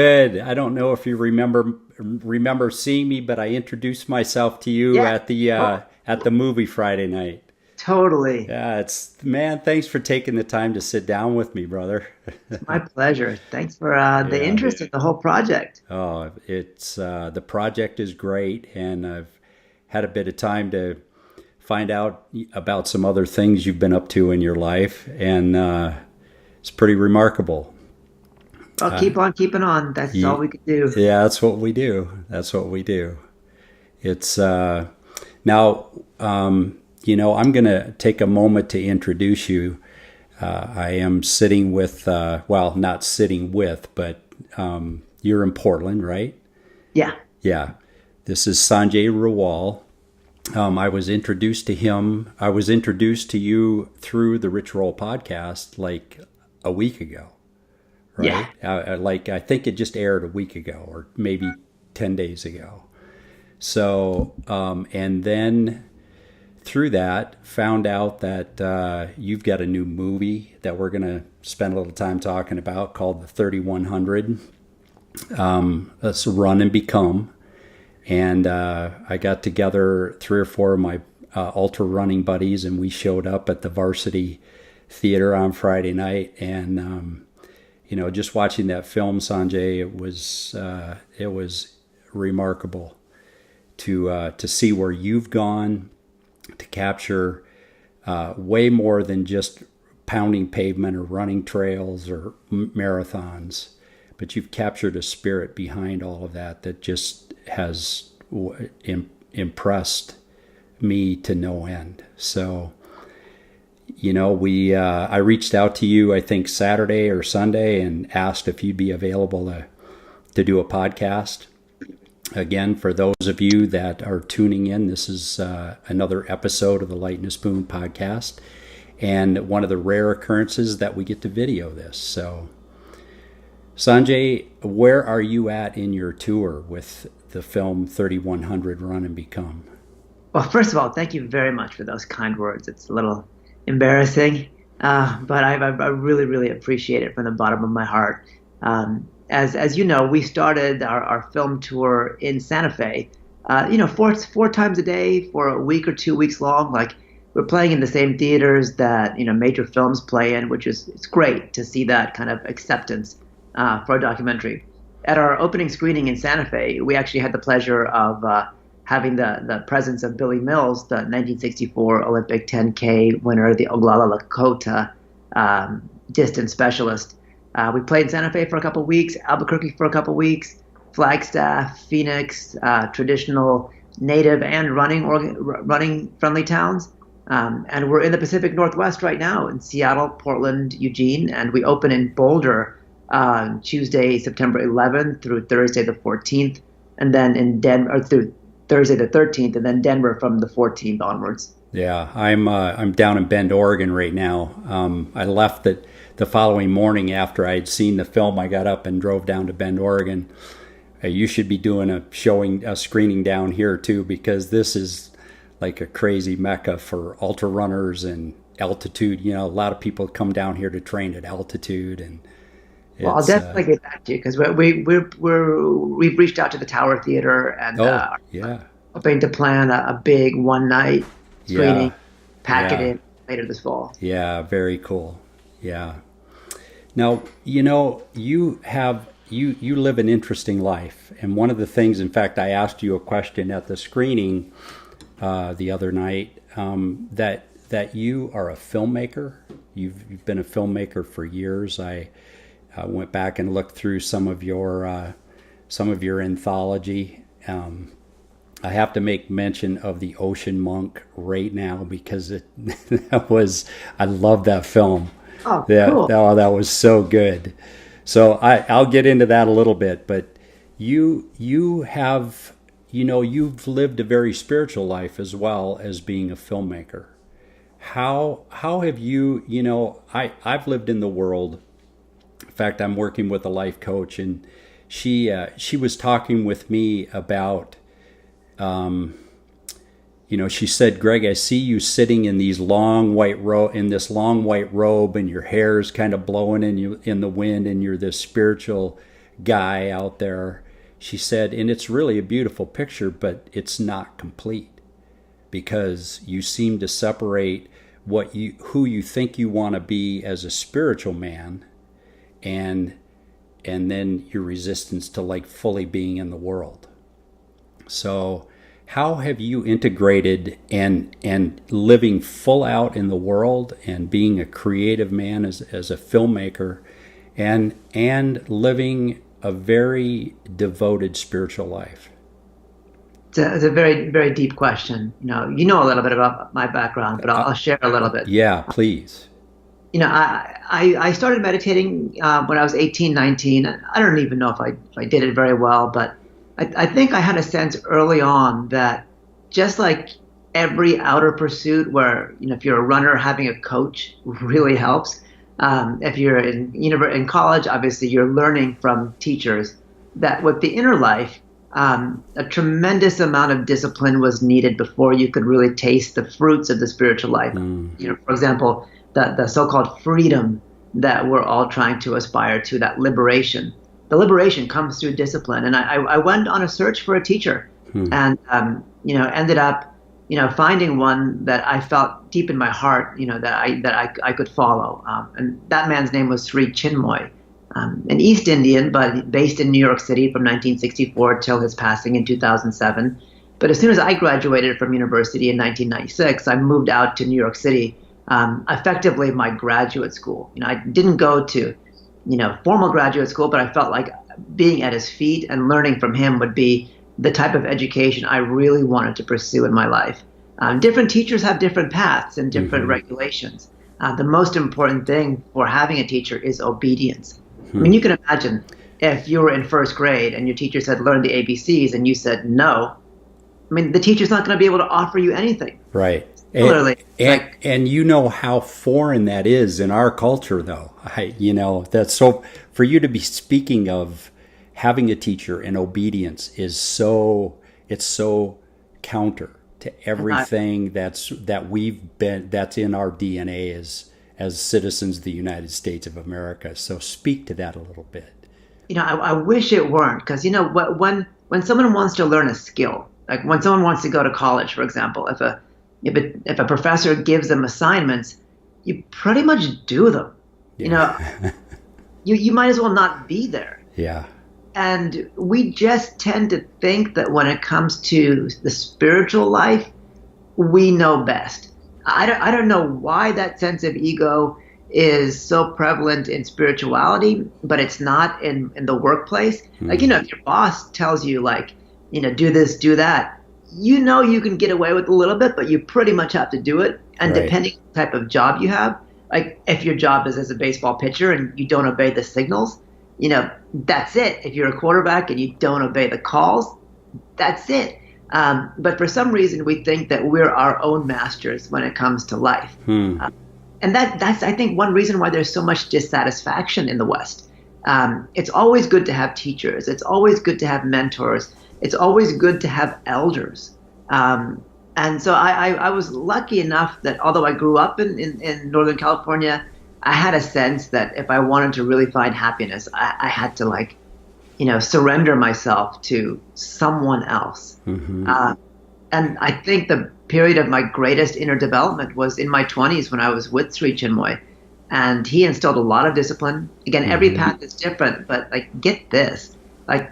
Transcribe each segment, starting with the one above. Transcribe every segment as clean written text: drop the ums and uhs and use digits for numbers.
Good. I don't know if you remember seeing me, but I introduced myself to you Yeah, at the movie Friday night. totally. Yeah, it's man. Thanks for taking the time to sit down with me, brother. It's my pleasure. Thanks for the Yeah. interest in the whole project. Oh, it's the project is great, and I've had a bit of time to find out about some other things you've been up to in your life, and it's pretty remarkable. Well, keep on keeping on. That's all Ye- we could do. Yeah, that's what we do. That's what we do. It's now, I'm going to take a moment to introduce you. I am sitting with, well, not sitting with, but you're in Portland, right? Yeah. Yeah. This is Sanjay Rawal. I was introduced to him. I was introduced to you through the Rich Roll podcast like a week ago, Yeah. right? Like I think it just aired a week ago or maybe 10 days ago. So, and then through that, found out that you've got a new movie that we're going to spend a little time talking about called the 3100. That's Run and Become. And I got together three or four of my ultra running buddies, and we showed up at the Varsity Theater on Friday night. And just watching that film, Sanjay, it was remarkable to see where you've gone, to capture way more than just pounding pavement or running trails or marathons, but you've captured a spirit behind all of that that just has impressed me to no end. So, we I reached out to you, I think Saturday or Sunday, and asked if you'd be available to do a podcast. Again, for those of you that are tuning in, this is another episode of the Light in a Spoon podcast, and one of the rare occurrences that we get to video this. So, Sanjay, where are you at in your tour with the film 3100 Run and Become? Well, first of all, thank you very much for those kind words. It's a little embarrassing, but I really, really appreciate it from the bottom of my heart. As you know, we started our film tour in Santa Fe, four times a day for a week or 2 weeks long. Like we're playing in the same theaters that major films play in, which is it's great to see that kind of acceptance for a documentary. At our opening screening in Santa Fe, we actually had the pleasure of having the presence of Billy Mills, the 1964 Olympic 10K winner, the Oglala Lakota distance specialist. We played in Santa Fe for a couple of weeks, Albuquerque for a couple of weeks, Flagstaff, Phoenix, traditional native and running friendly towns. And we're in the Pacific Northwest right now in Seattle, Portland, Eugene, and we open in Boulder Tuesday, September 11th through Thursday the 14th, and then in Denver through Thursday the 13th, and then Denver from the 14th onwards. Yeah, I'm down in Bend, Oregon right now. I left the following morning after I had seen the film. I got up and drove down to Bend, Oregon. You should be doing a screening down here too, because this is like a crazy mecca for ultra runners and altitude. A lot of people come down here to train at altitude, and Well, I'll it's definitely get back to you because we've reached out to the Tower Theater and oh are yeah, hoping to plan a big one night yeah, screening, pack it yeah, in later this fall. yeah, very cool. Yeah. Now, you live an interesting life, and one of the things, in fact, I asked you a question at the screening the other night, that you are a filmmaker. You've been a filmmaker for years. I went back and looked through some of your anthology. I have to make mention of The Ocean Monk right now because I love that film. Oh, Yeah, cool. that was so good. So I'll get into that a little bit, but you have, you've lived a very spiritual life as well as being a filmmaker. How have you, I've lived in the world. In fact, I'm working with a life coach, and she was talking with me about, she said, Greg, I see you sitting in these in this long white robe, and your hair is kind of blowing in the wind, and you're this spiritual guy out there. She said, and it's really a beautiful picture, but it's not complete because you seem to separate who you think you want to be as a spiritual man and then your resistance to like fully being in the world. So how have you integrated and living full out in the world and being a creative man as a filmmaker and living a very devoted spiritual life? It's a very, very deep question. You know a little bit about my background, but I'll share a little bit. Yeah, please. I started meditating when I was 18, 19. I don't even know if I did it very well, but I think I had a sense early on that just like every outer pursuit where, if you're a runner, having a coach really helps. If you're in college, obviously you're learning from teachers. That with the inner life, a tremendous amount of discipline was needed before you could really taste the fruits of the spiritual life. For example, the so-called freedom that we're all trying to aspire to, that liberation. The liberation comes through discipline. And I went on a search for a teacher and, ended up, finding one that I felt deep in my heart, that I could follow. And that man's name was Sri Chinmoy, an East Indian, but based in New York City from 1964 till his passing in 2007. But as soon as I graduated from university in 1996, I moved out to New York City, effectively my graduate school. I didn't go to formal graduate school, but I felt like being at his feet and learning from him would be the type of education I really wanted to pursue in my life. Different teachers have different paths and different regulations. The most important thing for having a teacher is obedience. I mean, you can imagine if you were in first grade and your teacher said, learn the ABCs, and you said no. I mean, the teacher's not going to be able to offer you anything. Right. Literally. And you know how foreign that is in our culture, though. That's so, for you to be speaking of having a teacher and obedience it's so counter to everything that's in our DNA as citizens of the United States of America. So speak to that a little bit. I wish it weren't, because when someone wants to learn a skill, like when someone wants to go to college, for example, if a professor gives them assignments, you pretty much do them. Yeah. You might as well not be there. Yeah. And we just tend to think that when it comes to the spiritual life, we know best. I don't know why that sense of ego is so prevalent in spirituality, but it's not in the workplace. Like, if your boss tells you, like, do this, do that, you can get away with a little bit, but you pretty much have to do it. And Right. Depending on the type of job you have, like if your job is as a baseball pitcher and you don't obey the signals, that's it. If you're a quarterback and you don't obey the calls, that's it. But for some reason, we think that we're our own masters when it comes to life. And that's, I think, one reason why there's so much dissatisfaction in the West. It's always good to have teachers. It's always good to have mentors. It's always good to have elders. And so I was lucky enough that although I grew up in Northern California, I had a sense that if I wanted to really find happiness, I had to surrender myself to someone else. And I think the period of my greatest inner development was in my 20s when I was with Sri Chinmoy. And he instilled a lot of discipline. Again, every path is different, but get this.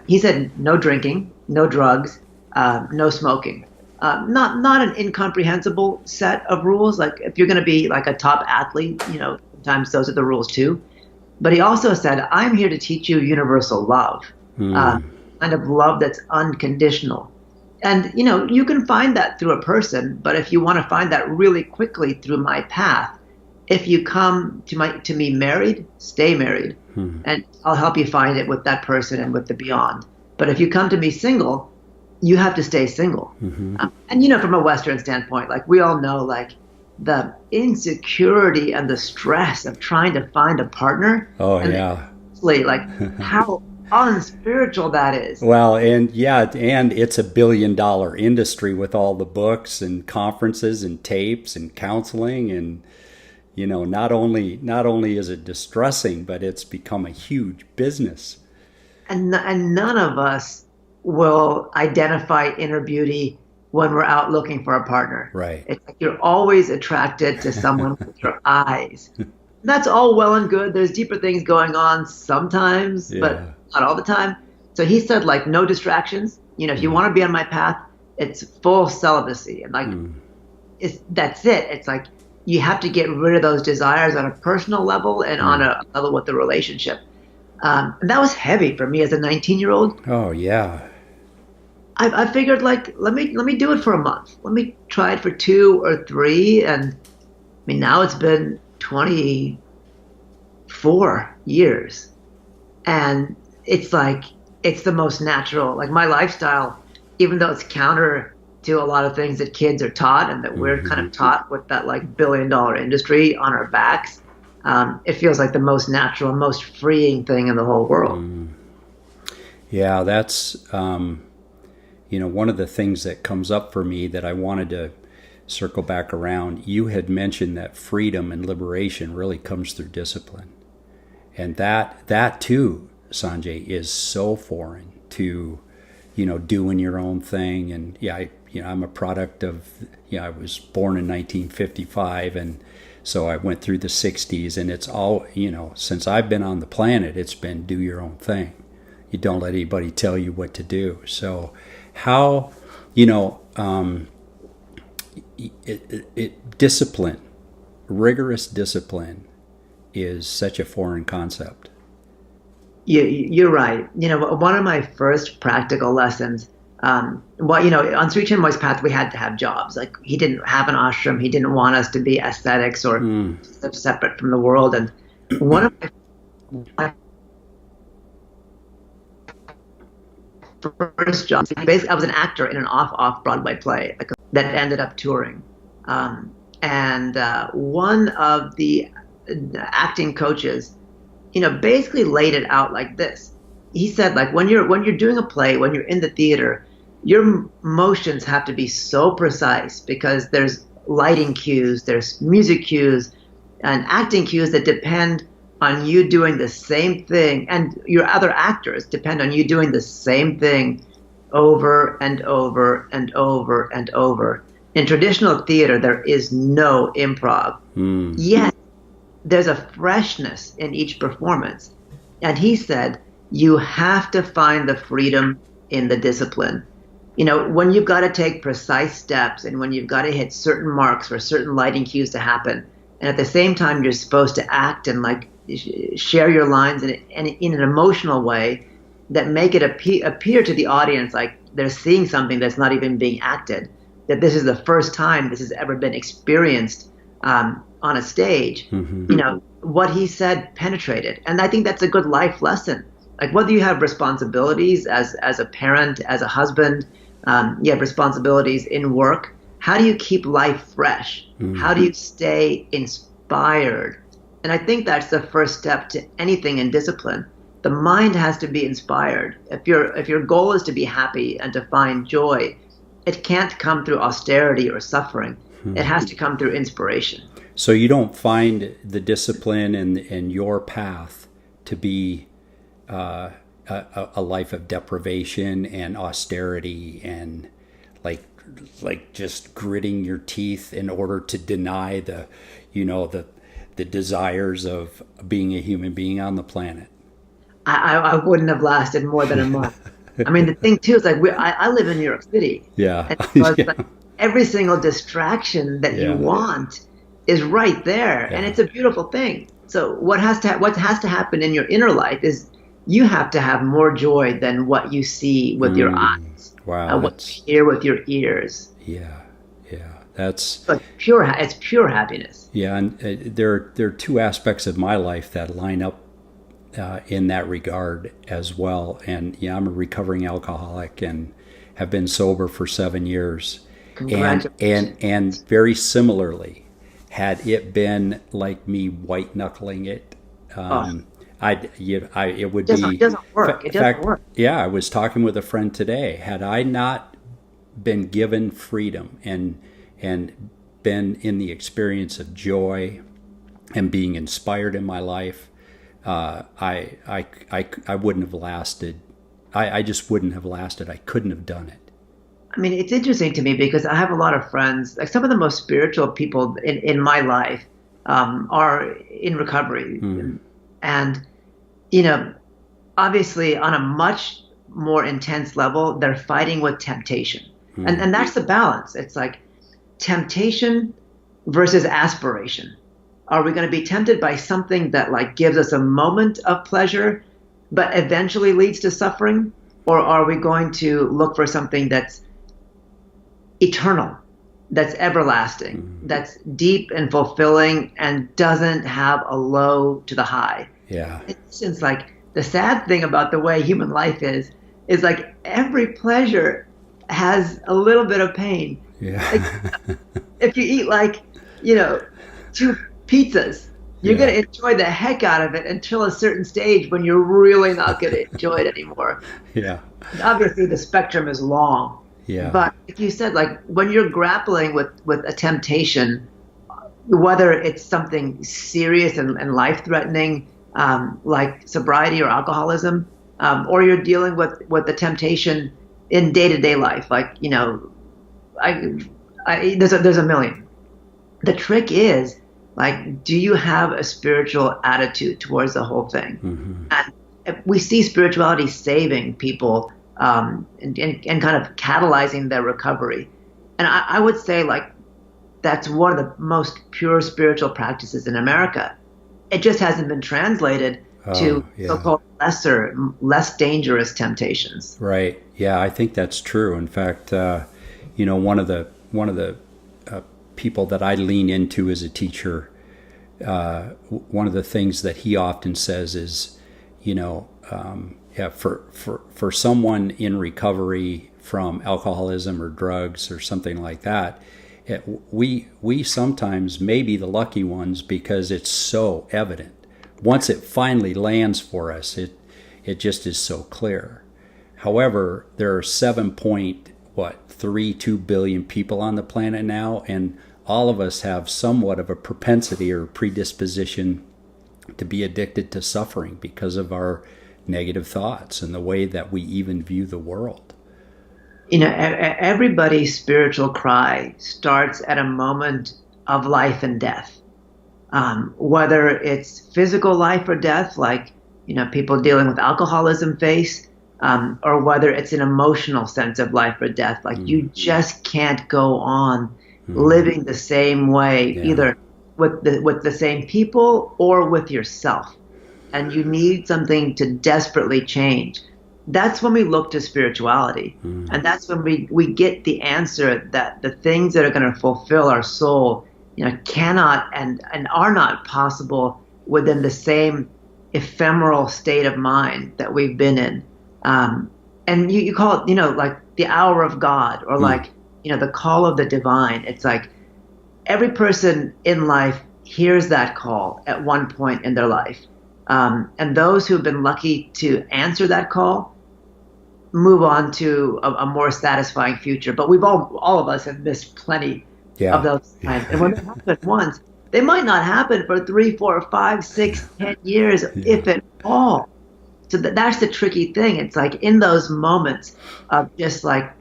He said, no drinking, no drugs, no smoking. Not an incomprehensible set of rules. Like if you're going to be like a top athlete, sometimes those are the rules too. But he also said, I'm here to teach you universal love, kind of love that's unconditional. And, you can find that through a person, but if you want to find that really quickly through my path, if you come to me married, stay married, and I'll help you find it with that person and with the beyond. But if you come to me single, you have to stay single. And, from a Western standpoint, we all know, the insecurity and the stress of trying to find a partner. Oh, yeah. How unspiritual that is. Well, and it's a $1 billion industry with all the books and conferences and tapes and counseling. And, not only is it distressing, but it's become a huge business. and none of us will identify inner beauty when we're out looking for a partner. Right. It's like you're always attracted to someone with your eyes. That's all well and good. There's deeper things going on sometimes, but Yeah. not all the time. So he said, like, no distractions. If you want to be on my path, it's full celibacy. And like, that's it. It's like you have to get rid of those desires on a personal level and on a level with the relationship. And that was heavy for me as a 19-year-old. Oh, yeah. I figured, like, let me do it for a month. Let me try it for 2 or 3. And I mean, now it's been 24 years. And it's like, it's the most natural. Like, my lifestyle, even though it's counter to a lot of things that kids are taught and that we're kind of taught with that, like, billion-dollar industry on our backs, it feels like the most natural, most freeing thing in the whole world. Yeah, that's, one of the things that comes up for me that I wanted to circle back around. You had mentioned that freedom and liberation really comes through discipline. And that too, Sanjay, is so foreign to, doing your own thing. And I'm a product of, I was born in 1955, and so I went through the 60s, and it's all, since I've been on the planet, it's been do your own thing. You don't let anybody tell you what to do. So how, discipline, rigorous discipline is such a foreign concept. You're right. One of my first practical lessons, on Sri Chinmoy's path, we had to have jobs. Like, he didn't have an ashram. He didn't want us to be ascetics or separate from the world. And one of my first jobs, basically, I was an actor in an off Broadway play that ended up touring. And one of the acting coaches, basically laid it out like this. He said, like, when you're doing a play, when you're in the theater, your motions have to be so precise because there's lighting cues, there's music cues, and acting cues that depend on you doing the same thing, and your other actors depend on you doing the same thing over and over and over and over. In traditional theater, there is no improv. Yet, there's a freshness in each performance. And he said, you have to find the freedom in the discipline. When you've got to take precise steps and when you've got to hit certain marks for certain lighting cues to happen, and at the same time you're supposed to act and, like, share your lines in an emotional way that make it appear to the audience like they're seeing something that's not even being acted, that this is the first time this has ever been experienced on a stage. What he said penetrated. And I think that's a good life lesson. Like, whether you have responsibilities as a parent, as a husband, you have responsibilities in work, how do you keep life fresh? How do you stay inspired? And I think that's the first step to anything in discipline. The mind has to be inspired. If your goal is to be happy and to find joy, it can't come through austerity or suffering. It has to come through inspiration. So you don't find the discipline and your path to be a life of deprivation and austerity and like just gritting your teeth in order to deny the desires of being a human being on the planet. I wouldn't have lasted more than a month. I mean, the thing too is, like, I live in New York City. Yeah. And so it's like every single distraction that you want is right there, and it's a beautiful thing. So what has to happen in your inner life is you have to have more joy than what you see with your eyes. Wow. What you hear with your ears. Yeah. That's pure. It's pure happiness. Yeah, and there are two aspects of my life that line up in that regard as well. And I'm a recovering alcoholic and have been sober for 7 years. And very similarly, had it been like me white knuckling it, it would be. It doesn't work. It doesn't work. Yeah, I was talking with a friend today. Had I not been given freedom and been in the experience of joy and being inspired in my life, I wouldn't have lasted. I just wouldn't have lasted. I couldn't have done it. I mean, it's interesting to me because I have a lot of friends, like some of the most spiritual people in my life are in recovery. And, you know, obviously on a much more intense level, they're fighting with temptation. And that's the balance. It's like temptation versus aspiration. Are we going to be tempted by something that like gives us a moment of pleasure, but eventually leads to suffering? Or are we going to look for something that's eternal, that's everlasting, that's deep and fulfilling and doesn't have a low to the high? Yeah. It's just like the sad thing about the way human life is like every pleasure has a little bit of pain. Yeah. Like, if you eat like, you know, 2 pizzas, you're going to enjoy the heck out of it until a certain stage when you're really not going to enjoy it anymore. Yeah. Obviously, the spectrum is long. Yeah. But like you said, like when you're grappling with a temptation, whether it's something serious and life-threatening, like sobriety or alcoholism, or you're dealing with the temptation in day-to-day life, like, you know, there's a million. The trick is, like, do you have a spiritual attitude towards the whole thing? And we see spirituality saving people and kind of catalyzing their recovery. And I would say, like, that's one of the most pure spiritual practices in America. It just hasn't been translated to so-called less dangerous temptations. Right. Yeah, I think that's true. In fact, you know, one of the people that I lean into as a teacher, one of the things that he often says is, you know, for someone in recovery from alcoholism or drugs or something like that, we sometimes may be the lucky ones because it's so evident. Once it finally lands for us, it just is so clear. However, there are 7.32 billion people on the planet now, and all of us have somewhat of a propensity or predisposition to be addicted to suffering because of our negative thoughts and the way that we even view the world. You know, everybody's spiritual cry starts at a moment of life and death. Whether it's physical life or death, like, you know, people dealing with alcoholism face, or whether it's an emotional sense of life or death, like you just can't go on living the same way, either with the same people or with yourself. And you need something to desperately change. That's when we look to spirituality. And that's when we get the answer that the things that are going to fulfill our soul, you know, cannot and are not possible within the same ephemeral state of mind that we've been in. And you call it, you know, like the hour of God, or like, you know, the call of the divine. It's like every person in life hears that call at one point in their life. And those who've been lucky to answer that call move on to a more satisfying future. But we've all of us have missed plenty of those times. And when they happen once, they might not happen for 3, 4, 5, 6, 10 years, if at all. So that's the tricky thing. It's like in those moments of just like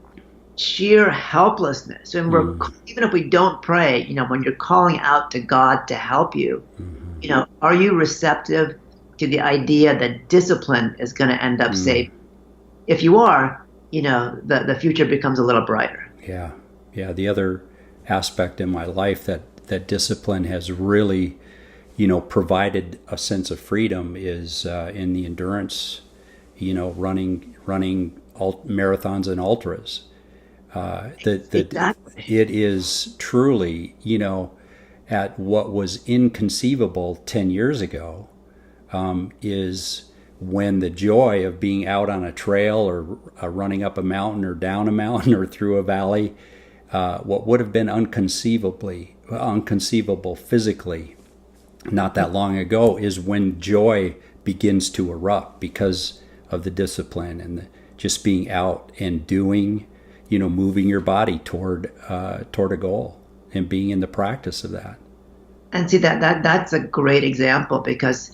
sheer helplessness, and we're, even if we don't pray, you know, when you're calling out to God to help you, you know, are you receptive to the idea that discipline is going to end up saving? If you are, you know, the future becomes a little brighter. Yeah. The other aspect in my life that discipline has really, you know, provided a sense of freedom is in the endurance, you know, running marathons and ultras. Exactly. It is truly, you know, at what was inconceivable 10 years ago, is when the joy of being out on a trail or running up a mountain or down a mountain or through a valley, what would have been unconceivable physically not that long ago, is when joy begins to erupt because of the discipline and just being out and doing, you know, moving your body toward a goal and being in the practice of that. And see, that's a great example, because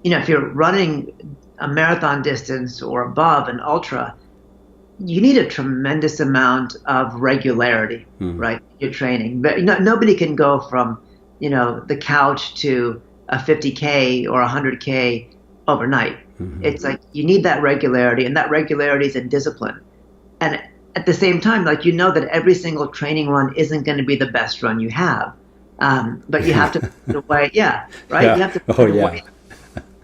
if you're running a marathon distance or above an ultra, you need a tremendous amount of regularity, right? Your training, but nobody can go from, the couch to a 50K or 100K overnight. It's like you need that regularity, and that regularity is in discipline. And at the same time, like, that every single training run isn't going to be the best run you have, but you have to put away, right? Yeah. You have to put away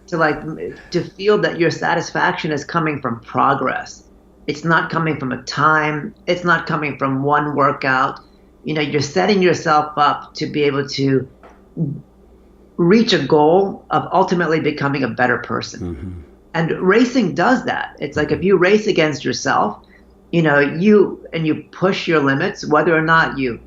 to feel that your satisfaction is coming from progress. It's not coming from a time. It's not coming from one workout. You're setting yourself up to be able to reach a goal of ultimately becoming a better person. And racing does that. It's like if you race against yourself, you push your limits, whether or not you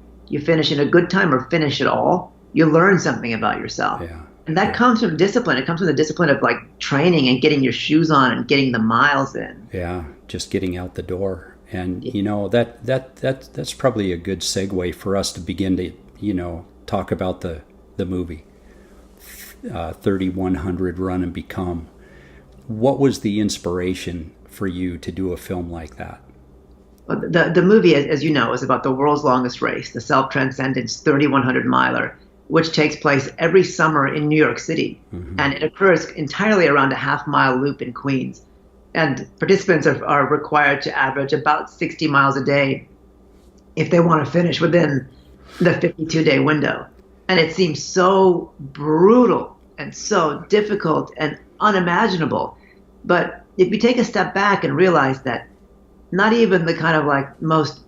finish in a good time or finish at all, you learn something about yourself. Yeah. And that comes from discipline. It comes from the discipline of like training and getting your shoes on and getting the miles in. Yeah, just getting out the door. And that's probably a good segue for us to begin to talk about the movie 3100 Run and Become. What was the inspiration for you to do a film like that? Well, the movie, as you know, is about the world's longest race, the Self-Transcendence 3100 miler, which takes place every summer in New York City. And it occurs entirely around a half-mile loop in Queens. And participants are required to average about 60 miles a day if they want to finish within the 52-day window. And it seems so brutal and so difficult and unimaginable. But if you take a step back and realize that not even the kind of like most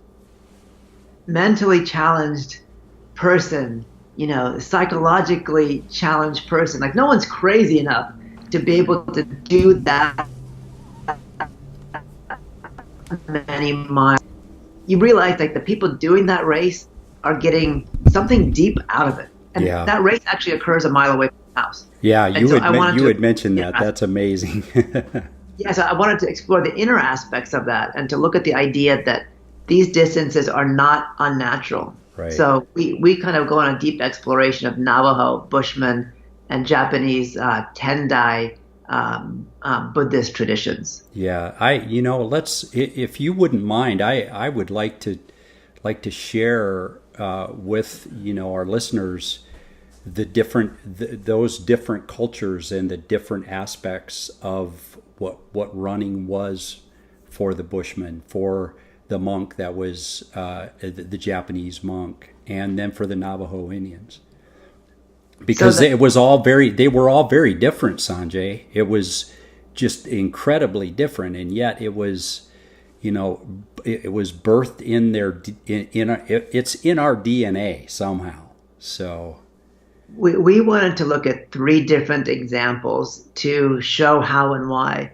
mentally challenged person, psychologically challenged person, like no one's crazy enough to be able to do that many miles. You realize like the people doing that race are getting something deep out of it. And that race actually occurs a mile away from the house. Yeah, you had mentioned that. That's amazing. So I wanted to explore the inner aspects of that and to look at the idea that these distances are not unnatural. Right. So we kind of go on a deep exploration of Navajo, Bushman, and Japanese Tendai Buddhist traditions. Yeah, let's, if you wouldn't mind, I would like to share with our listeners those different cultures and the different aspects of what running was for the Bushman, for the monk that was the Japanese monk, and then for the Navajo Indians. Because they were all very different, Sanjay. It was just incredibly different, and yet it was, it was birthed in it's in our DNA somehow. So we wanted to look at 3 different examples to show how and why,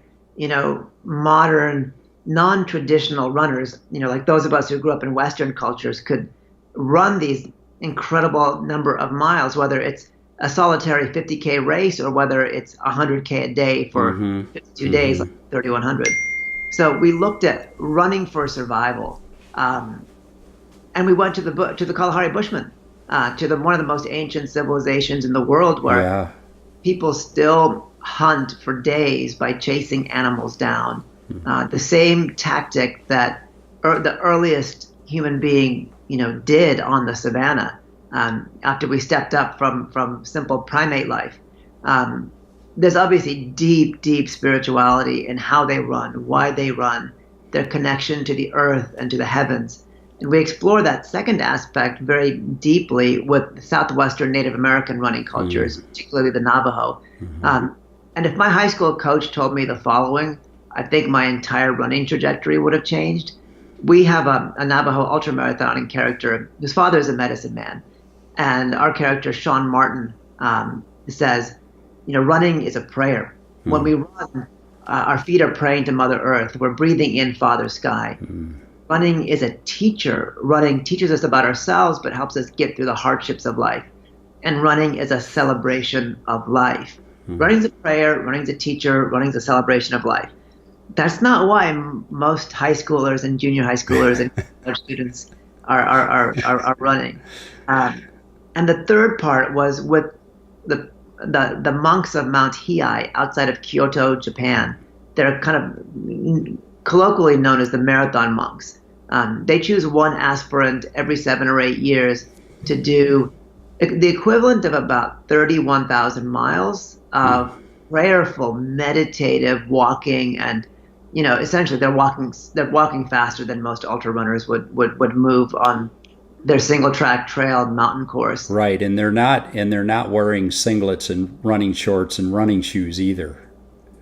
modern non-traditional runners, like those of us who grew up in Western cultures, could run these incredible number of miles, whether it's a solitary 50K race or whether it's 100K a day for 52 days, like 3,100. So we looked at running for survival, and we went to the Kalahari Bushmen, to one of the most ancient civilizations in the world, where people still hunt for days by chasing animals down. The same tactic that the earliest human being, did on the savannah after we stepped up from simple primate life. There's obviously deep spirituality in how they run, why they run, their connection to the earth and to the heavens. And we explore that second aspect very deeply with Southwestern Native American running cultures, particularly the Navajo. And if my high school coach told me the following, I think my entire running trajectory would have changed. We have a Navajo ultramarathoning character whose father is a medicine man. And our character, Sean Martin, says, running is a prayer. When we run, our feet are praying to Mother Earth. We're breathing in Father Sky. Running is a teacher. Running teaches us about ourselves, but helps us get through the hardships of life. And running is a celebration of life. Running's a prayer, running's a teacher, running's a celebration of life. That's not why most high schoolers and junior high schoolers and college students are running. And the third part was with the the monks of Mount Hiei outside of Kyoto, Japan. They're kind of colloquially known as the marathon monks. They choose one aspirant every 7 or 8 years to do the equivalent of about 31,000 miles of prayerful, meditative walking, and essentially they're walking faster than most ultra runners would move on their single track trail mountain course. Right, and they're not wearing singlets and running shorts and running shoes either.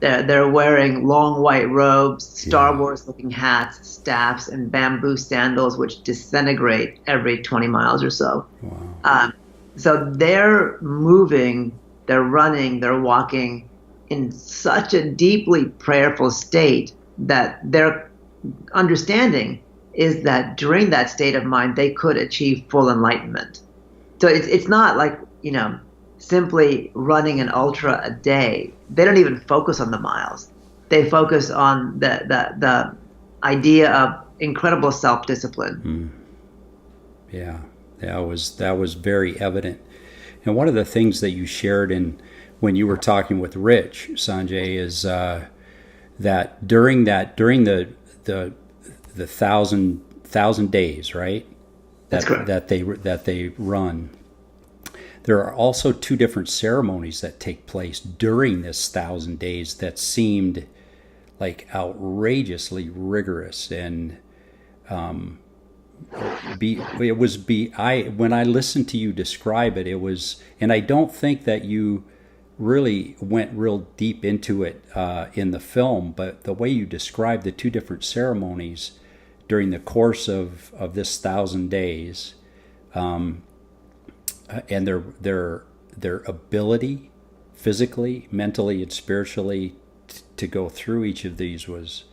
They're wearing long white robes, Star Wars looking hats, staffs, and bamboo sandals, which disintegrate every 20 miles or so. Wow. So they're moving, they're running, they're walking in such a deeply prayerful state that their understanding is that during that state of mind, they could achieve full enlightenment. So it's not like, simply running an ultra a day. They don't even focus on the miles. They focus on the idea of incredible self-discipline. Yeah, that was very evident. And one of the things that you shared when you were talking with Rich, Sanjay, is that during the 1,000 days, right? That's correct. That they run. There are also two different ceremonies that take place during this 1,000 days that seemed like outrageously rigorous, and when I listened to you describe it, it was, and I don't think that you really went real deep into it in the film, but the way you described the two different ceremonies during the course of this 1,000 days, and their ability, physically, mentally, and spiritually, to go through each of these was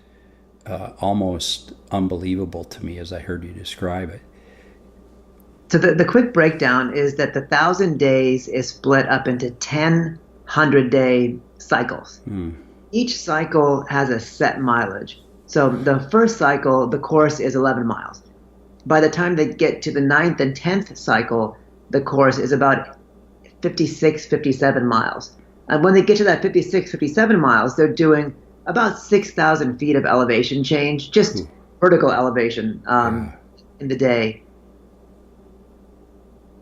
almost unbelievable to me as I heard you describe it. So the quick breakdown is that the 1,000 days is split up into 10 100-day cycles. Each cycle has a set mileage. So the first cycle, the course is 11 miles. By the time they get to the 9th and 10th cycle, the course is about 56, 57 miles. And when they get to that 56, 57 miles, they're doing about 6,000 feet of elevation change, just vertical elevation in the day.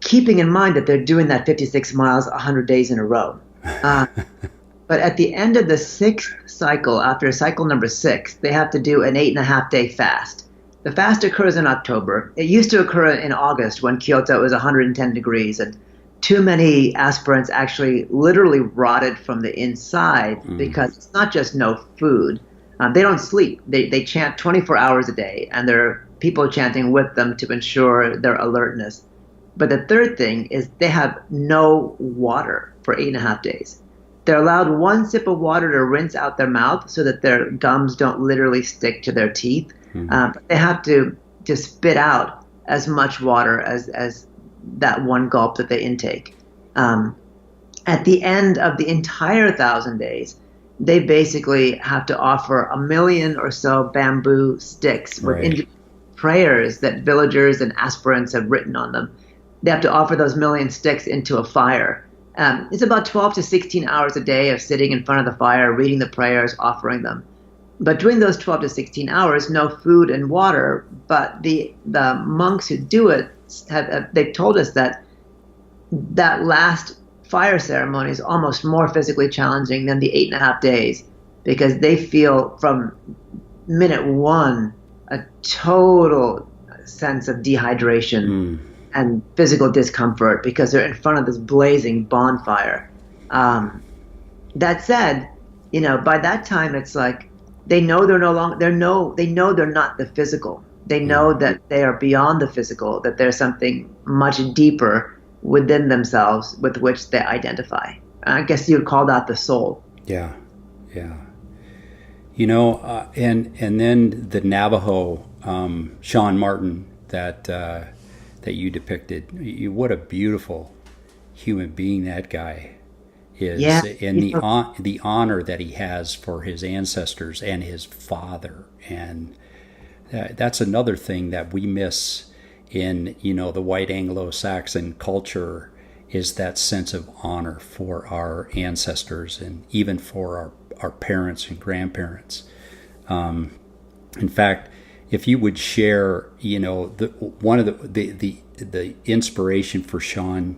Keeping in mind that they're doing that 56 miles 100 days in a row. But at the end of the 6th cycle, after cycle number 6, they have to do an 8.5-day fast. The fast occurs in October. It used to occur in August when Kyoto was 110 degrees, and too many aspirants actually literally rotted from the inside because it's not just no food. They don't sleep. They chant 24 hours a day, and there are people chanting with them to ensure their alertness. But the third thing is they have no water for 8.5 days. They're allowed one sip of water to rinse out their mouth so that their gums don't literally stick to their teeth. But they have to spit out as much water as that one gulp that they intake. At the end of the entire 1,000 days, they basically have to offer 1 million or so bamboo sticks with prayers that villagers and aspirants have written on them. They have to offer those 1 million sticks into a fire. It's about 12 to 16 hours a day of sitting in front of the fire, reading the prayers, offering them. But during those 12 to 16 hours, no food and water. But the monks who do it, they've told us that last fire ceremony is almost more physically challenging than the 8.5 days, because they feel from minute one a total sense of dehydration and physical discomfort because they're in front of this blazing bonfire. That said, by that time it's like they know they're no longer. They know they're not the physical. They know that they are beyond the physical. That there's something much deeper within themselves with which they identify. I guess you would call that the soul. Yeah. And then the Navajo Sean Martin that you depicted. What a beautiful human being that guy is, and the honor that he has for his ancestors and his father, and that's another thing that we miss in the white Anglo-Saxon culture, is that sense of honor for our ancestors and even for our parents and grandparents. In fact, if you would share, one of the inspiration for Sean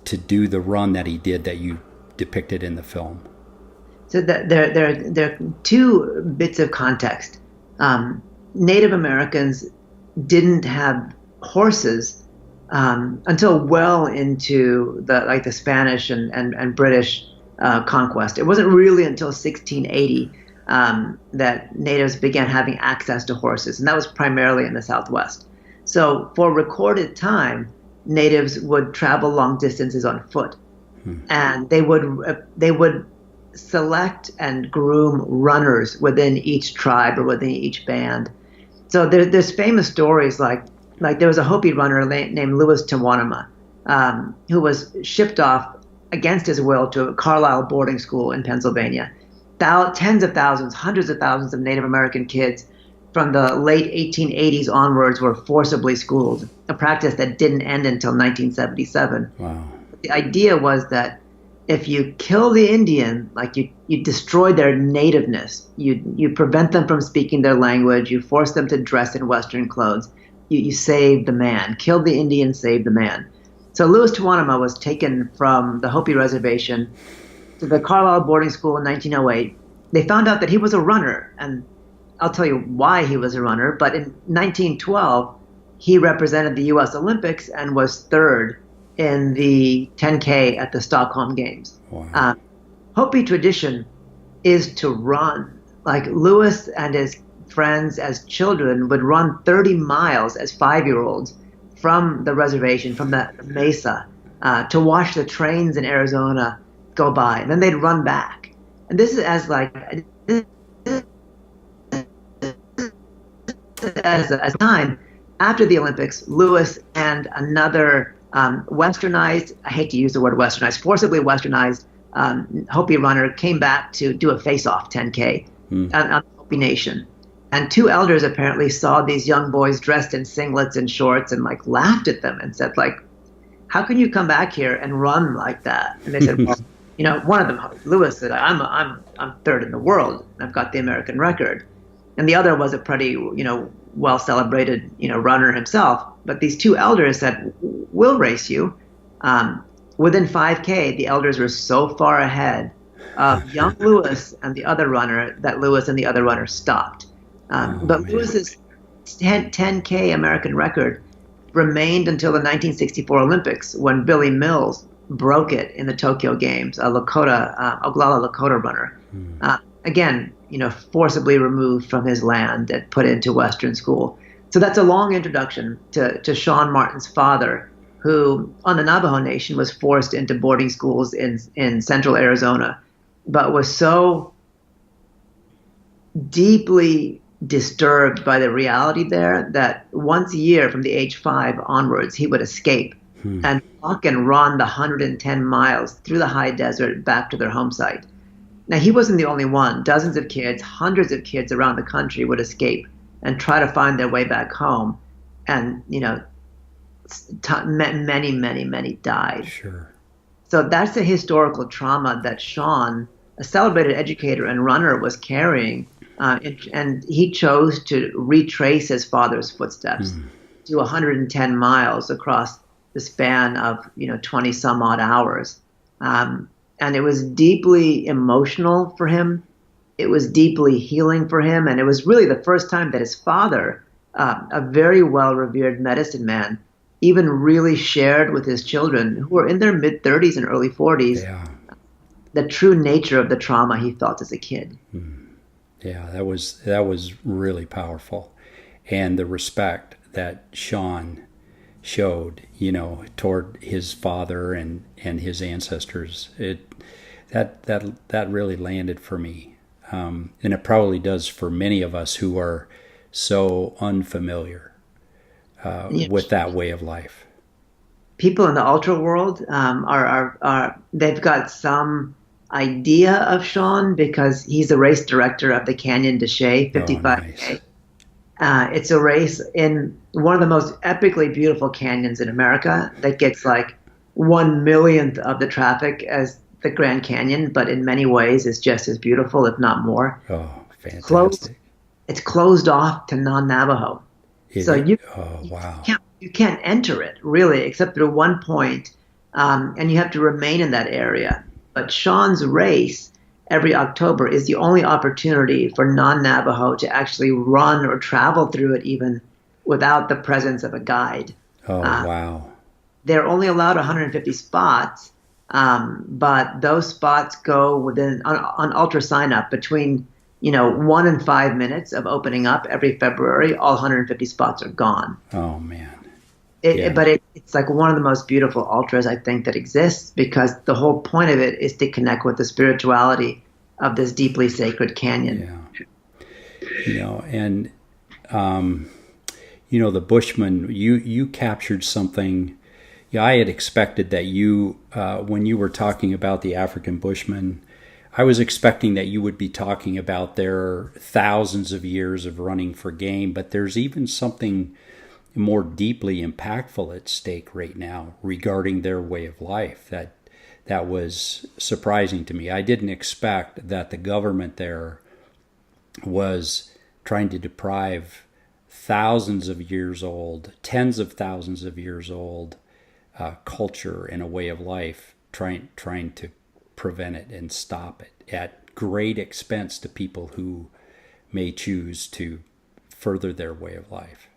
to do the run that he did that you depicted in the film. So there are two bits of context. Native Americans didn't have horses until well into the Spanish and British conquest. It wasn't really until 1680 that natives began having access to horses, and that was primarily in the Southwest. So for recorded time, natives would travel long distances on foot, and they would select and groom runners within each tribe or within each band. So there's famous stories like there was a Hopi runner named Louis Tiwanima, who was shipped off against his will to a Carlisle boarding school in Pennsylvania. Tens of thousands, hundreds of thousands of Native American kids from the late 1880s onwards were forcibly schooled, a practice that didn't end until 1977. Wow. The idea was that if you kill the Indian, like you destroy their nativeness, you prevent them from speaking their language, you force them to dress in Western clothes, you save the man. Kill the Indian, save the man. So Louis Tiwanima was taken from the Hopi reservation to the Carlisle boarding school in 1908. They found out that he was a runner, and I'll tell you why he was a runner, but in 1912, he represented the U.S. Olympics and was third in the 10K at the Stockholm Games. Wow. Hopi tradition is to run. Like Louis and his friends as children would run 30 miles as 5-year-olds from the reservation, from the mesa, to watch the trains in Arizona go by. And then they'd run back. And this is as time after the Olympics, Louis and another westernized, I hate to use the word westernized, forcibly westernized Hopi runner came back to do a face-off 10K on the Hopi Nation. And two elders apparently saw these young boys dressed in singlets and shorts and laughed at them and said, how can you come back here and run like that? And they said, well, one of them, Louis, said, I'm third in the world. I've got the American record. And the other was a pretty, well celebrated, runner himself. But these two elders said, we'll race you. Within 5K, the elders were so far ahead of young Louis and the other runner that Louis and the other runner stopped. But Louis's 10K American record remained until the 1964 Olympics, when Billy Mills broke it in the Tokyo Games, a Oglala Lakota runner. Again, forcibly removed from his land and put into Western school. So that's a long introduction to Sean Martin's father, who on the Navajo Nation was forced into boarding schools in central Arizona, but was so deeply disturbed by the reality there that once a year from the age 5 onwards, he would escape and walk and run the 110 miles through the high desert back to their home site. Now, he wasn't the only one. Dozens of kids, hundreds of kids around the country would escape and try to find their way back home. And, many, many, many died. Sure. So that's the historical trauma that Sean, a celebrated educator and runner, was carrying. And he chose to retrace his father's footsteps to 110 miles across the span of 20 some odd hours, and it was deeply emotional for him. It was deeply healing for him, and it was really the first time that his father, a very well revered medicine man, even really shared with his children, who were in their mid 30s and early 40s, the true nature of the trauma he felt as a kid. Yeah, that was really powerful, and the respect that Sean showed, toward his father and his ancestors, that really landed for me, and it probably does for many of us who are so unfamiliar with that way of life. People in the ultra world are they've got some idea of Sean because he's the race director of the Canyon de Chelly 55K. It's a race in one of the most epically beautiful canyons in America that gets 1 millionth of the traffic as the Grand Canyon, but in many ways is just as beautiful, if not more. Oh, Closed, fantastic. it's closed off to non-Navajo. Is So it? Oh, wow. you can't enter it really, except through one point, and you have to remain in that area. But Sean's race every October is the only opportunity for non-Navajo to actually run or travel through it, even without the presence of a guide. Oh, Uh, wow. they're only allowed 150 spots, but those spots go within on ultra sign up between 1 and 5 minutes of opening up every February. All 150 spots are gone. Oh, man. It, Yeah. but it's like one of the most beautiful ultras I think that exists, because the whole point of it is to connect with the spirituality of this deeply sacred canyon. Yeah. And, the Bushmen, you captured something. Yeah, I had expected that when you were talking about the African Bushmen, I was expecting that you would be talking about their thousands of years of running for game, but there's even something more deeply impactful at stake right now regarding their way of life. That was surprising to me. I didn't expect that the government there was trying to deprive thousands of years old, tens of thousands of years old culture and a way of life, trying to prevent it and stop it at great expense to people who may choose to further their way of life.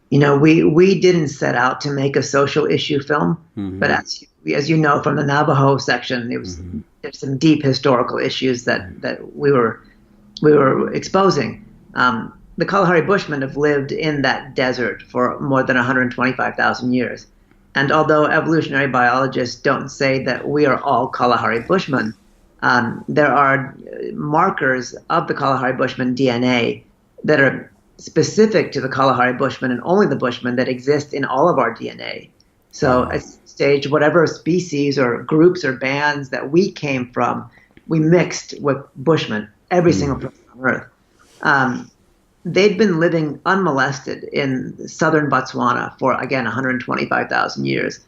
We didn't set out to make a social issue film, Mm-hmm. but as you know from the Navajo section, Mm-hmm. there's some deep historical issues that we were exposing. The Kalahari Bushmen have lived in that desert for more than 125,000 years. And although evolutionary biologists don't say that we are all Kalahari Bushmen, there are markers of the Kalahari Bushman DNA that are specific to the Kalahari Bushmen and only the Bushmen that exist in all of our DNA. So at stage, whatever species or groups or bands that we came from, we mixed with Bushmen, every single person on Earth. They'd been living unmolested in southern Botswana for, again, 125,000 years.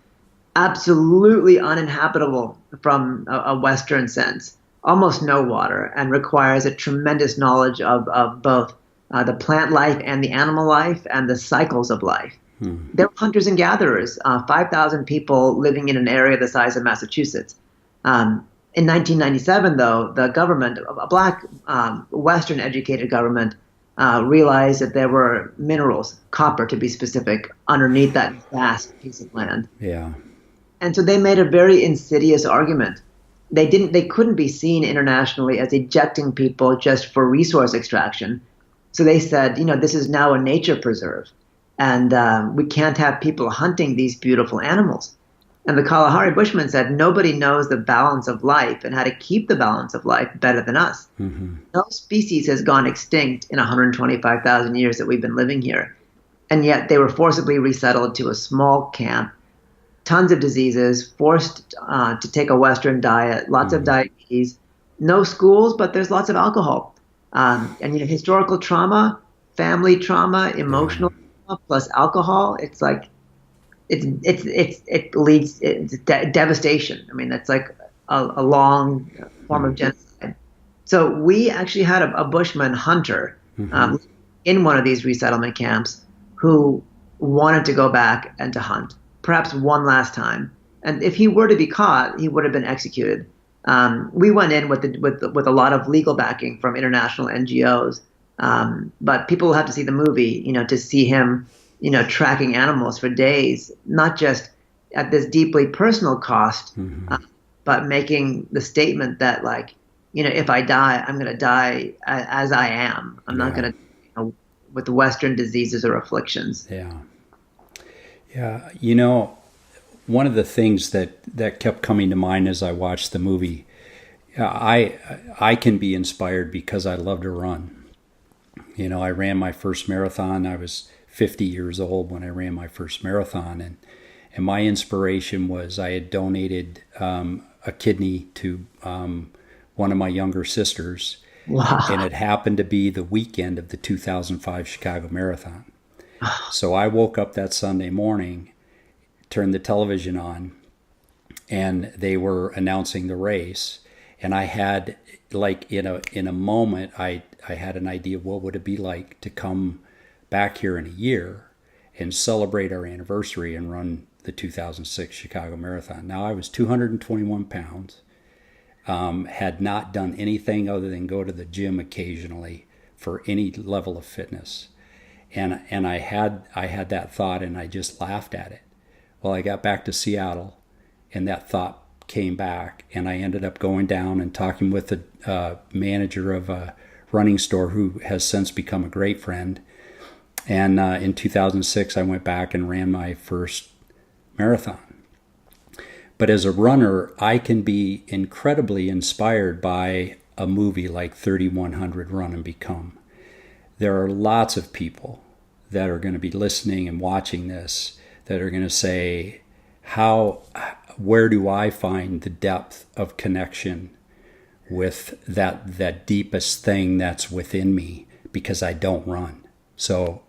Absolutely uninhabitable from a Western sense. Almost no water, and requires a tremendous knowledge of both the plant life and the animal life and the cycles of life. There were hunters and gatherers, 5,000 people living in an area the size of Massachusetts. In 1997, though, the government, a black Western educated government, realized that there were minerals, copper to be specific, underneath that vast piece of land. Yeah. And so they made a very insidious argument. They couldn't be seen internationally as ejecting people just for resource extraction. So they said, this is now a nature preserve, and we can't have people hunting these beautiful animals. And the Kalahari Bushmen said, nobody knows the balance of life and how to keep the balance of life better than us. Mm-hmm. No species has gone extinct in 125,000 years that we've been living here. And yet they were forcibly resettled to a small camp, tons of diseases, forced to take a Western diet, lots of diabetes, no schools, but there's lots of alcohol. And historical trauma, family trauma, emotional trauma, plus alcohol. It's like it leads to devastation. I mean, that's like a long form of genocide. So we actually had a Bushman hunter in one of these resettlement camps who wanted to go back and to hunt, perhaps one last time. And if he were to be caught, he would have been executed. We went in with a lot of legal backing from international NGOs, but people will have to see the movie, to see him, tracking animals for days, not just at this deeply personal cost, but making the statement that, like, if I die, I'm going to die as I am. I'm not going to, with Western diseases or afflictions. Yeah. One of the things that kept coming to mind as I watched the movie, I can be inspired because I love to run. I ran my first marathon. I was 50 years old when I ran my first marathon, and my inspiration was I had donated a kidney to one of my younger sisters. Wow. And it happened to be the weekend of the 2005 Chicago Marathon. So I woke up that Sunday morning, turned the television on, and they were announcing the race. And I had, like, in a moment, I had an idea of what would it be like to come back here in a year and celebrate our anniversary and run the 2006 Chicago Marathon. Now, I was 221 pounds, had not done anything other than go to the gym occasionally for any level of fitness. And I had that thought, and I just laughed at it. Well, I got back to Seattle, and that thought came back, and I ended up going down and talking with the manager of a running store who has since become a great friend. And in 2006, I went back and ran my first marathon. But as a runner, I can be incredibly inspired by a movie like 3100 Run and Become. There are lots of people that are going to be listening and watching this that are going to say, where do I find the depth of connection with that deepest thing that's within me, because I don't run? So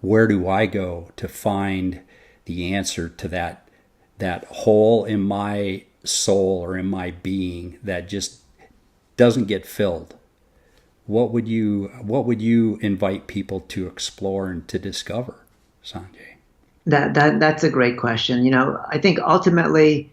where do I go to find the answer to that hole in my soul or in my being that just doesn't get filled? What would you invite people to explore and to discover, Sanjay? That's a great question. I think ultimately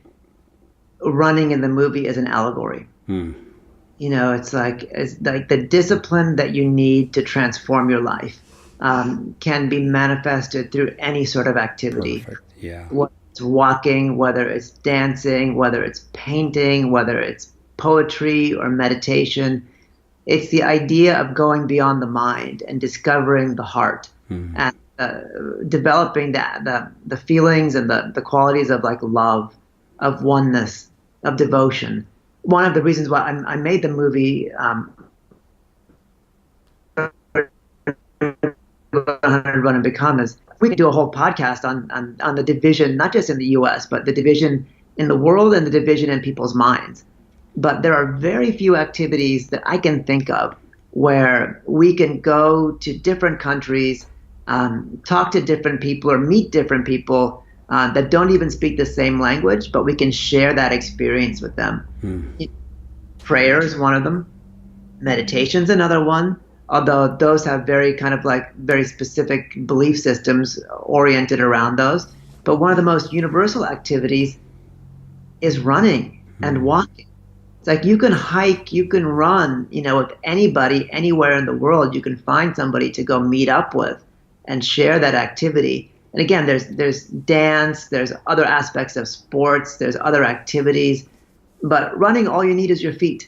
running in the movie is an allegory. It's like the discipline that you need to transform your life can be manifested through any sort of activity. Perfect. Yeah. Whether it's walking, whether it's dancing, whether it's painting, whether it's poetry or meditation. It's the idea of going beyond the mind and discovering the heart and developing the feelings and the qualities of like love, of oneness, of devotion. One of the reasons why I made the movie 100 Run and Become is we could do a whole podcast on the division, not just in the U.S., but the division in the world and the division in people's minds. But there are very few activities that I can think of where we can go to different countries, talk to different people or meet different people that don't even speak the same language, but we can share that experience with them. Prayer is one of them. Meditation's another one, although those have very very specific belief systems oriented around those. But one of the most universal activities is running and walking. It's like you can hike, you can run, with anybody, anywhere in the world. You can find somebody to go meet up with and share that activity. And again, there's dance, there's other aspects of sports, there's other activities. But running, all you need is your feet.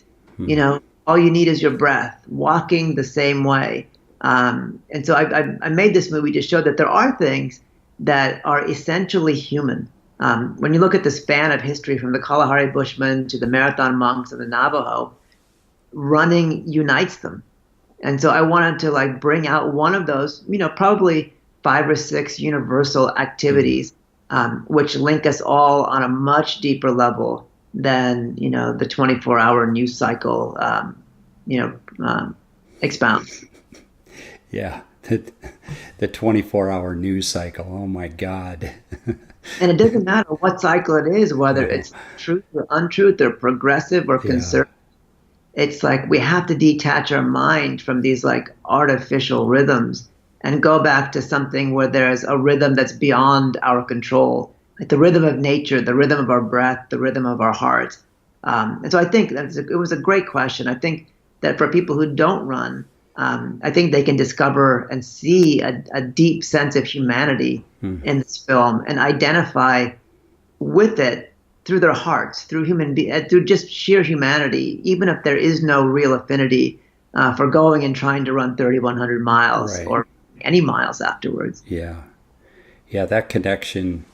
All you need is your breath. Walking the same way. And so I made this movie to show that there are things that are essentially human. When you look at the span of history from the Kalahari Bushmen to the Marathon monks and the Navajo, running unites them. And so I wanted to bring out one of those, probably 5 or 6 universal activities, which link us all on a much deeper level than, the 24-hour news cycle, expounds. Yeah. The 24-hour news cycle. Oh my God. And it doesn't matter what cycle it is, whether it's truth or untruth or progressive or conservative. It's like we have to detach our mind from these artificial rhythms and go back to something where there's a rhythm that's beyond our control, like the rhythm of nature, the rhythm of our breath, the rhythm of our heart. And so I think it was a great question. I think that for people who don't run, I think they can discover and see a deep sense of humanity in this film and identify with it through their hearts, through through just sheer humanity, even if there is no real affinity for going and trying to run 3,100 miles or any miles afterwards. Yeah, that connection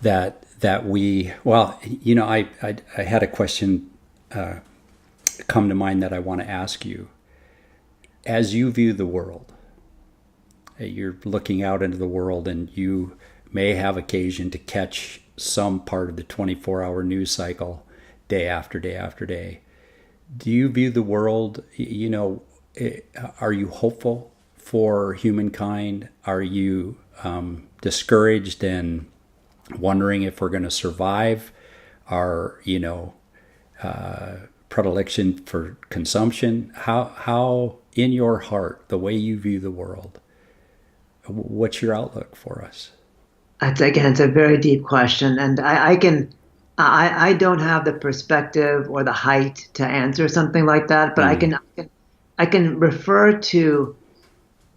that we, I had a question come to mind that I want to ask you. As you view the world, you're looking out into the world and you may have occasion to catch some part of the 24-hour news cycle day after day after day. Do you view the world, are you hopeful for humankind? Are you discouraged and wondering if we're going to survive? our predilection for consumption? How in your heart, the way you view the world, what's your outlook for us? It's a very deep question, and I don't have the perspective or the height to answer something like that, but I can refer to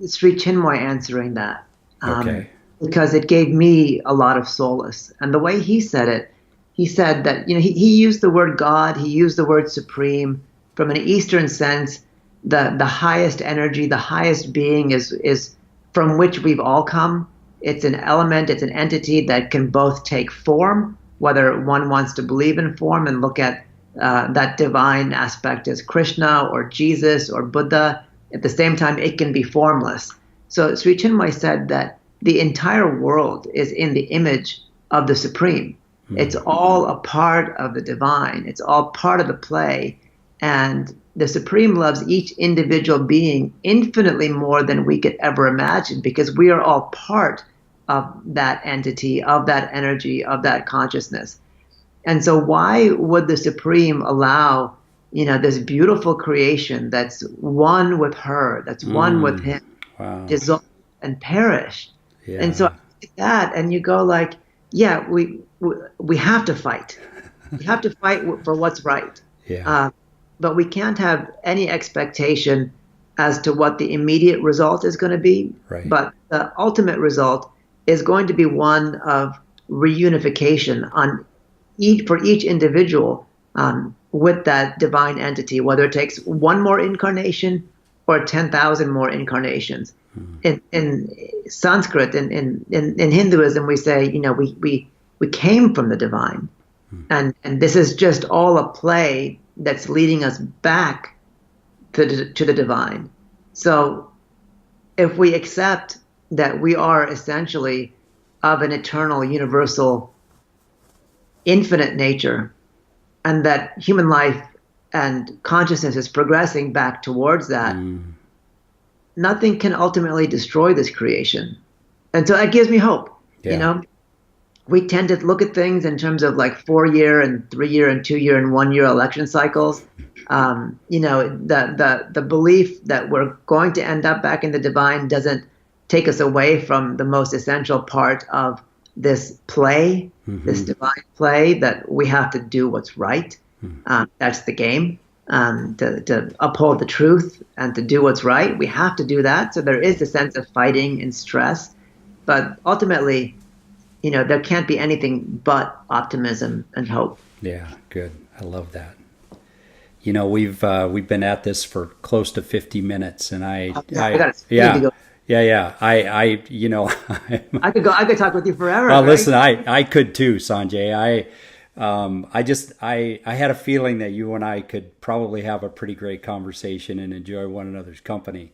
Sri Chinmoy answering that, Okay. because it gave me a lot of solace. And the way he said it, he said that he used the word God, he used the word supreme from an Eastern sense. The highest energy, the highest being is from which we've all come. It's an element, it's an entity that can both take form, whether one wants to believe in form and look at that divine aspect as Krishna or Jesus or Buddha. At the same time, it can be formless. So Sri Chinmoy said that the entire world is in the image of the Supreme. It's all a part of the divine. It's all part of the play. And the Supreme loves each individual being infinitely more than we could ever imagine, because we are all part of that entity, of that energy, of that consciousness. And so why would the Supreme allow, this beautiful creation that's one with her, that's one with him, Wow. dissolve and perish? Yeah. And so I think that, and you go like, yeah, we have to fight. We have to fight for what's right. Yeah. But we can't have any expectation as to what the immediate result is going to be. Right. But the ultimate result is going to be one of reunification for each individual with that divine entity, whether it takes one more incarnation or 10,000 more incarnations. In Sanskrit, in Hinduism, we say, we came from the divine, and this is just all a play that's leading us back to the divine. So if we accept that we are essentially of an eternal, universal, infinite nature, and that human life and consciousness is progressing back towards that, nothing can ultimately destroy this creation. And so that gives me hope. Yeah. We tend to look at things in terms of like 4-year and 3-year and 2-year and 1-year election cycles. The belief that we're going to end up back in the divine doesn't take us away from the most essential part of this play, this divine play, that we have to do what's right. That's the game. To uphold the truth and to do what's right, we have to do that. So there is a sense of fighting and stress, but ultimately, there can't be anything but optimism and hope. Yeah, good. I love that. We've been at this for close to 50 minutes, and I could talk with you forever. Well, right? listen, I could too, Sanjay. I had a feeling that you and I could probably have a pretty great conversation and enjoy one another's company.